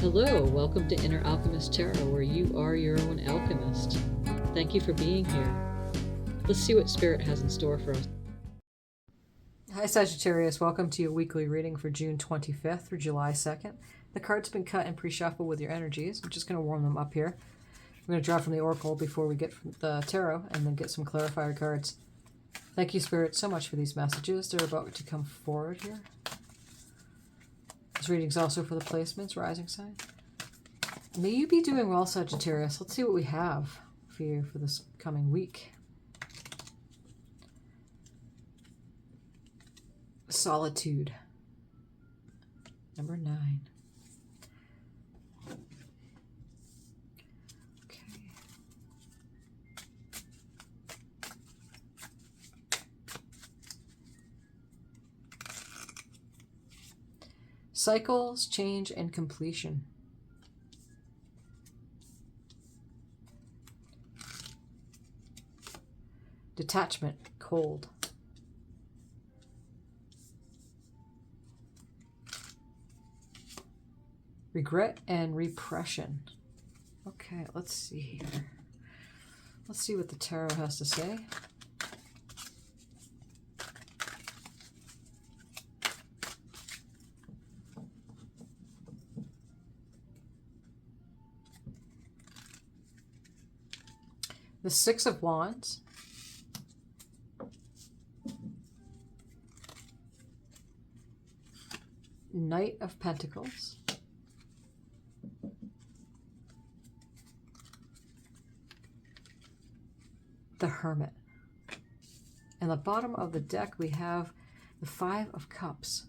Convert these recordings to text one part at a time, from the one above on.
Hello, welcome to Inner Alchemist Tarot, where you are your own alchemist. Thank you for being here. Let's see what Spirit has in store for us. Hi Sagittarius, welcome to your weekly reading for June 25th through July 2nd. The cards have been cut and pre-shuffled with your energies. I'm just going to warm them up here. We're going to draw from the Oracle before we get from the Tarot and then get some clarifier cards. Thank you, Spirit, so much for these messages. They're about to come forward here. This reading's also for the placements, rising sign. May you be doing well, Sagittarius. Let's see what we have for you for this coming week. Solitude. Number 9. Okay. Cycles, change, and completion. Detachment, cold. Regret and repression. Okay, let's see here. Let's see what the tarot has to say. The Six of Wands. Knight of Pentacles. The Hermit. And the bottom of the deck we have the Five of Cups.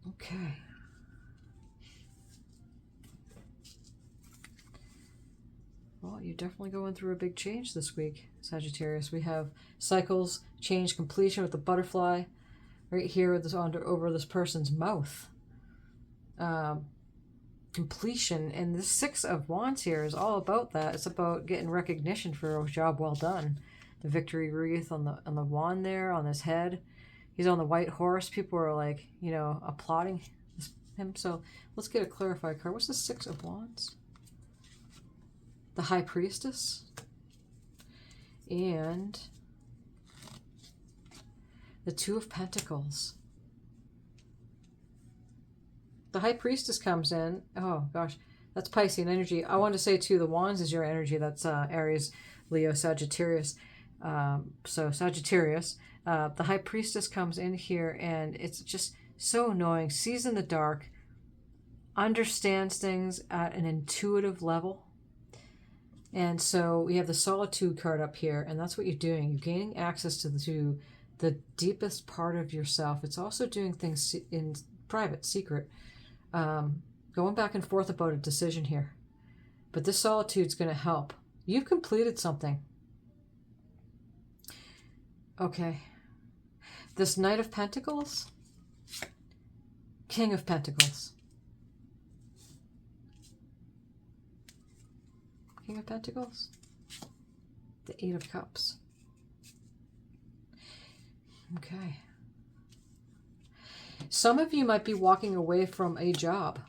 Okay. Well, you're definitely going through a big change this week, Sagittarius. We have cycles, change, completion with the butterfly right here with this over this person's mouth. Completion, and the Six of Wands here is all about that. It's about getting recognition for a job well done. The victory wreath on the wand there on his head. He's on the white horse. People are like, you know, applauding him. So let's get a clarified card. What's the Six of Wands? The High Priestess. And the Two of Pentacles. The High Priestess comes in. Oh, gosh. That's Piscean energy. I want to say, too, the Wands is your energy. That's Aries, Leo, Sagittarius. So Sagittarius. The High Priestess comes in here, and it's just so annoying. Sees in the dark. Understands things at an intuitive level. And so we have the Solitude card up here, and that's what you're doing. You're gaining access to the deepest part of yourself. It's also doing things in private, secret. Going back and forth about a decision here. But this solitude's going to help. You've completed something. Okay. This Knight of Pentacles. King of Pentacles. King of Pentacles. The Eight of Cups. Okay. Some of you might be walking away from a job,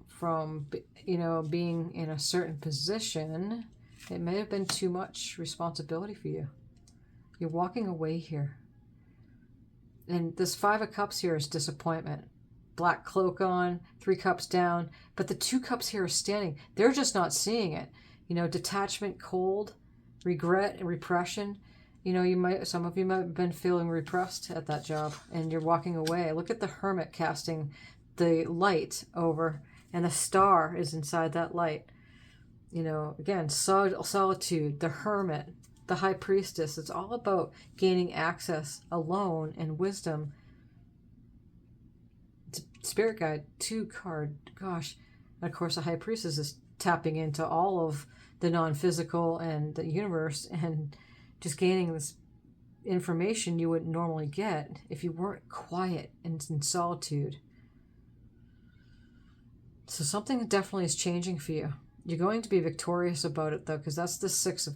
from, you know, being in a certain position. It may have been too much responsibility for you. You're walking away here. And this Five of Cups here is disappointment. Black cloak on, 3 cups down, but the 2 cups here are standing. They're just not seeing it. You know, detachment, cold, regret, and repression. You know, some of you might have been feeling repressed at that job, and you're walking away. Look at the Hermit casting the light over, and the star is inside that light. You know, again, solitude, the Hermit, the High Priestess. It's all about gaining access alone and wisdom. Spirit Guide 2 card. Gosh. And of course, the High Priestess is tapping into all of the non-physical and the universe and just gaining this information you wouldn't normally get if you weren't quiet and in solitude. So something definitely is changing for you. You're going to be victorious about it, though, because that's the Six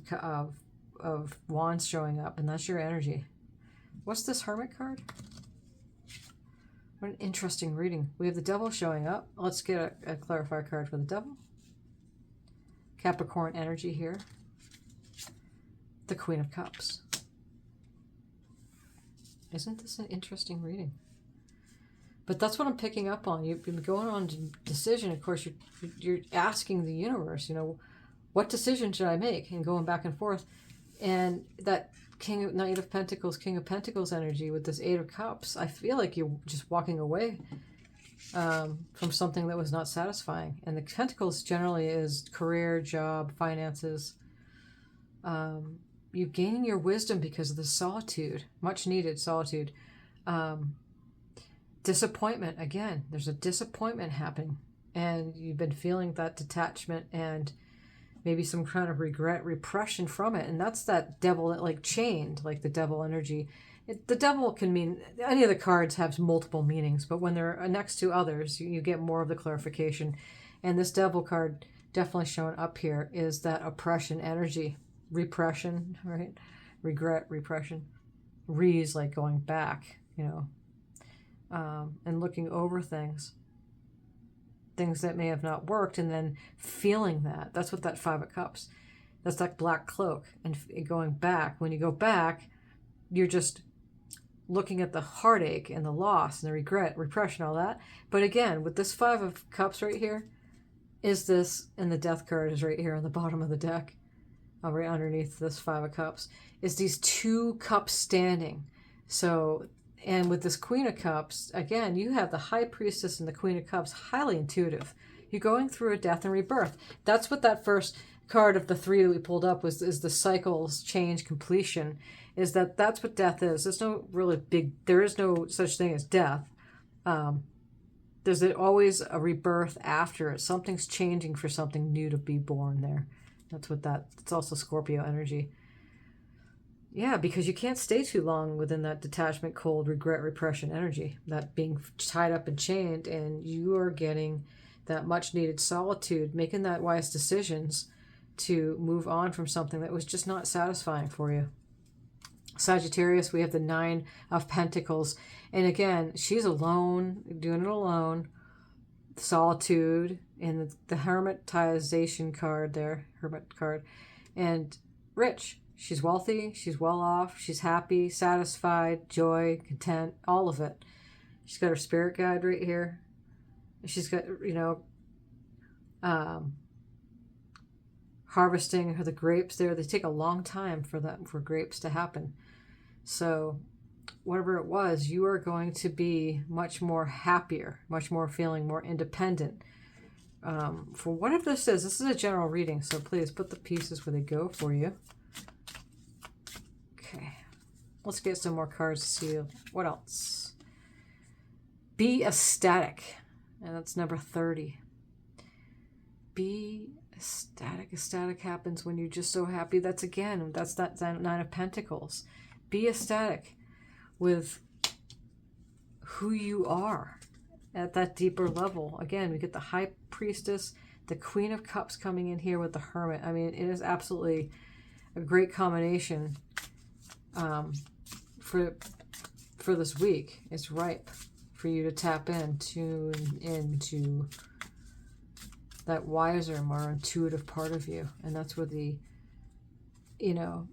of Wands showing up, and that's your energy. What's this Hermit card? What an interesting reading. We have the devil showing up. Let's get a clarifier card for the devil. Capricorn energy here. The Queen of Cups. Isn't this an interesting reading? But that's what I'm picking up on. You've been going on decision. Of course, you're asking the universe, you know, what decision should I make? And going back and forth. And that Knight of Pentacles, King of Pentacles energy with this Eight of Cups, I feel like you're just walking away from something that was not satisfying. And the Pentacles generally is career, job, finances. You're gaining your wisdom because of the solitude, much needed solitude. Disappointment, again, there's a disappointment happening. And you've been feeling that detachment and maybe some kind of regret, repression from it. And that's that devil that like chained, like the devil energy. The devil can mean, any of the cards have multiple meanings, but when they're next to others, you get more of the clarification. And this devil card definitely showing up here is that oppression energy, repression, right? Regret, repression. Is like going back, you know, and looking over things that may have not worked, and then feeling that. That's what that Five of Cups, that's that black cloak. And going back, when you go back, you're just looking at the heartache and the loss and the regret, repression, all that. But again, with this Five of Cups right here, is this, and the Death card is right here on the bottom of the deck, right underneath this Five of Cups, is these two cups standing. So, and with this Queen of Cups, again, you have the High Priestess and the Queen of Cups, highly intuitive. You're going through a death and rebirth. That's what that first card of the three that we pulled up is the cycles, change, completion. Is that's what death is. There's no really there is no such thing as death. There's always a rebirth after it. Something's changing for something new to be born there. That's what it's also Scorpio energy. Yeah, because you can't stay too long within that detachment, cold, regret, repression energy, that being tied up and chained, and you are getting that much needed solitude, making that wise decisions to move on from something that was just not satisfying for you. Sagittarius, we have the Nine of Pentacles. And again, she's alone, doing it alone. Solitude, and the hermitization card there, hermit card. And rich. She's wealthy, she's well off, she's happy, satisfied, joy, content, all of it. She's got her spirit guide right here. She's got, you know, harvesting the grapes there. They take a long time for grapes to happen. So whatever it was, you are going to be much more happier, much more feeling more independent. For whatever this is a general reading, so please put the pieces where they go for you. Okay, let's get some more cards to see what else. Be ecstatic, and that's number 30. Be ecstatic. Ecstatic happens when you're just so happy. That's that Nine of Pentacles. Be ecstatic with who you are at that deeper level. Again, we get the High Priestess, the Queen of Cups coming in here with the Hermit. I mean, it is absolutely a great combination for this week. It's ripe for you to tap into that wiser, more intuitive part of you. And that's where the, you know,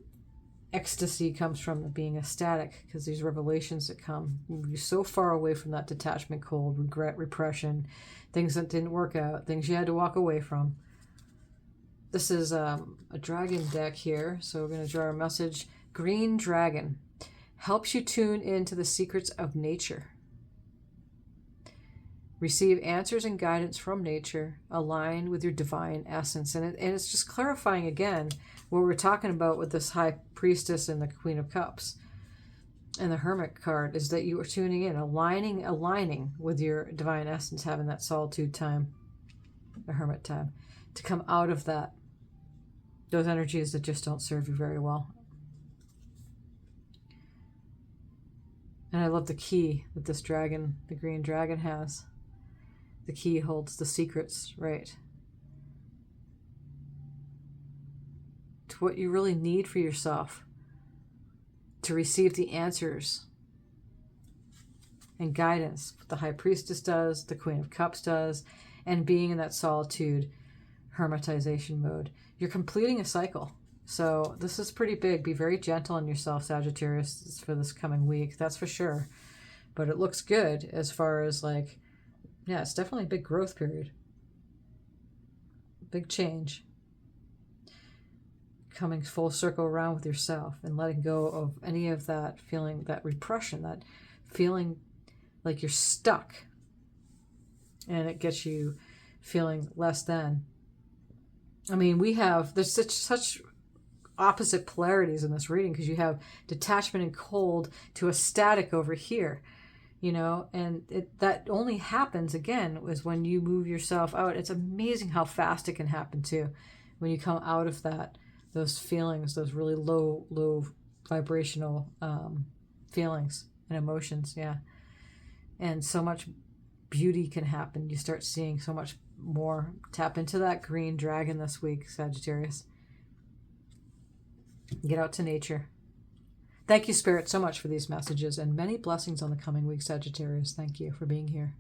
ecstasy comes from, the being ecstatic, because these revelations that come, you're so far away from that detachment, cold, regret, repression, things that didn't work out, things you had to walk away from. This is a dragon deck here, so we're going to draw our message. Green Dragon helps you tune into the secrets of nature. Receive answers and guidance from nature, align with your divine essence. And it's just clarifying again what we're talking about with this High Priestess and the Queen of Cups and the Hermit card, is that you are tuning in, aligning with your divine essence, having that solitude time, the Hermit time, to come out of those energies that just don't serve you very well. And I love the key that this dragon, the green dragon, has. The key holds the secrets, right, to what you really need for yourself, to receive the answers and guidance. What the High Priestess does, the Queen of Cups does, and being in that solitude, hermitization mode. You're completing a cycle. So this is pretty big. Be very gentle on yourself, Sagittarius, for this coming week. That's for sure. But it looks good as far as like, yeah, it's definitely a big growth period. Big change. Coming full circle around with yourself and letting go of any of that feeling, that repression, that feeling like you're stuck. And it gets you feeling less than. I mean, there's such opposite polarities in this reading, because you have detachment and cold to ecstatic over here, you know, and that only happens again is when you move yourself out. It's amazing how fast it can happen too when you come out of those feelings, those really low vibrational feelings and emotions. Yeah. And so much beauty can happen. You start seeing so much more. Tap into that green dragon this week, Sagittarius. Get out to nature. Thank you, Spirit, so much for these messages, and many blessings on the coming week, Sagittarius. Thank you for being here.